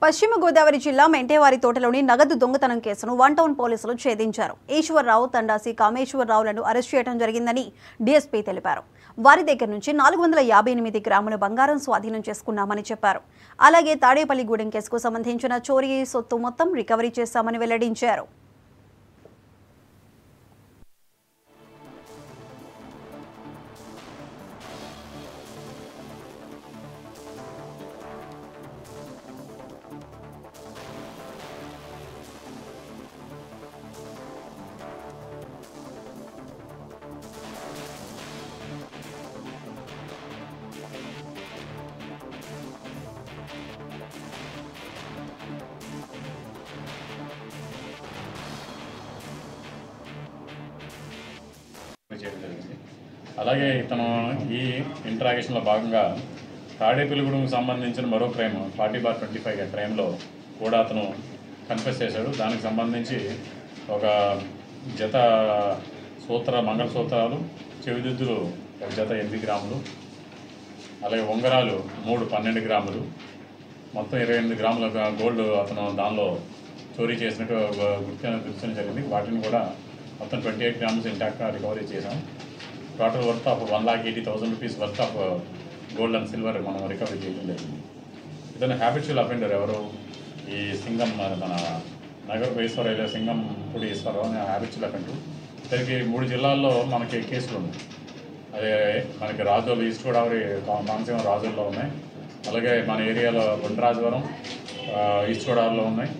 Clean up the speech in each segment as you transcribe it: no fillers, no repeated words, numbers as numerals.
పశ్చిమ గోదావరి జిల్లా మెంటేవారి తోటలోని నగదు దొంగతనం కేసును వన్ టౌన్ పోలీసులు ఛేదించారు. ఈశ్వర్రావు, తండాసి కామేశ్వరరావులను అరెస్ట్ చేయడం జరిగిందని డీఎస్పీ తెలిపారు. వారి దగ్గర నుంచి 458 గ్రాముల బంగారం స్వాధీనం చేసుకున్నామని చెప్పారు. అలాగే తాడేపల్లిగూడెం కేసుకు సంబంధించిన చోరీ సొత్తు మొత్తం రికవరీ చేశామని వెల్లడించారు. చేయడం జరిగింది. అలాగే ఇతను ఈ ఇంట్రాగేషన్లో భాగంగా తాడేపల్లిగూడెంకు సంబంధించిన మరో క్రైమ్ 40/25 క్రైమ్లో కూడా అతను కన్ఫెస్ చేశాడు. దానికి సంబంధించి ఒక జత మంగళసూత్రాలు, చెవిదిద్దులు ఒక జత 8 గ్రాములు, అలాగే ఉంగరాలు 12 గ్రాములు, మొత్తం 28 గ్రాముల గోల్డ్ అతను దానిలో చోరీ చేసినట్టు గుర్తించడం జరిగింది. వాటిని కూడా మొత్తం 28 గ్రామ్స్ ఇంటాక్ట్గా రికవరీ చేసాం. Total worth of 1,80,000 rupees worth of gold and silver మనం రికవరీ చేయడం జరిగింది. ఇతను హ్యాబిచువల్ అఫెండర్ ఎవరు, ఈ సింగం మన నగర సింగం పొడి ఈశ్వరరావు అనే హ్యాబిచువల్ అఫెండర్. ఇతనికి 3 జిల్లాల్లో మనకి కేసులు ఉన్నాయి. అదే మనకి రాజోలు, ఈస్ట్ గోదావరి మానసీమ రాజుల్లో ఉన్నాయి. అలాగే మన ఏరియాలో గుండ్రాజవరం, ఈస్ట్ గోదావరిలో ఉన్నాయి.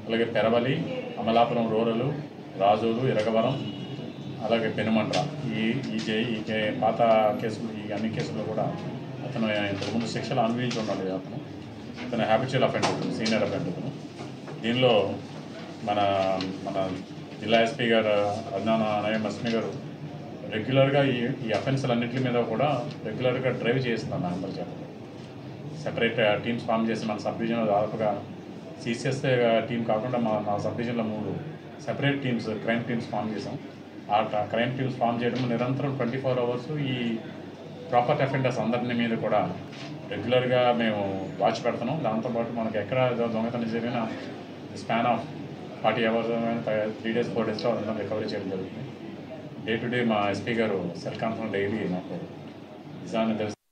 అలాగే పెరవలి, అమలాపురం రూరలు, రాజోలు, ఇరగవరం, అలాగే పెనుమంట్ర. ఈ పాత కేసులు, ఈ అన్ని కేసుల్లో కూడా అతను ఇంతకుముందు శిక్షలు అనుభవించి ఉండాలి. అతను హ్యాబిచువల్ అఫెండర్, సీనియర్ అఫెండర్. దీనిలో మన జిల్లా ఎస్పీ గారు అజ్ఞాన నయమస్మి గారు రెగ్యులర్గా ఈ అఫెన్స్లన్నింటి మీద కూడా రెగ్యులర్గా డ్రైవ్ చేస్తున్నాను. అందరి చేత సెపరేట్ టీమ్స్ ఫామ్ చేసి మన సబ్ డివిజన్లో దాదాపుగా సిసిఎస్ టీం కాకుండా మా సబ్ డివిజన్లో 3 separate teams, crime teams form చేసాం. ఆ క్రైమ్ టీమ్స్ ఫామ్ చేయడం నిరంతరం 24 అవర్స్ ఈ ప్రాపర్టీ అఫెండర్స్ అందరినీ మీద కూడా రెగ్యులర్గా మేము వాచ్ పెడుతున్నాం. దాంతోపాటు మనకి ఎక్కడ దొంగతనం జరిగిన స్పాన్ ఆఫ్ 40 అవర్స్ 3 days 4 daysలో అదంతా రికవరీ చేయడం జరుగుతుంది. డే టు డే మా ఎస్పీ గారు సెల్ కాన్ఫరెన్స్ డైలీ మాకు నిజాన్ని తెలుసు.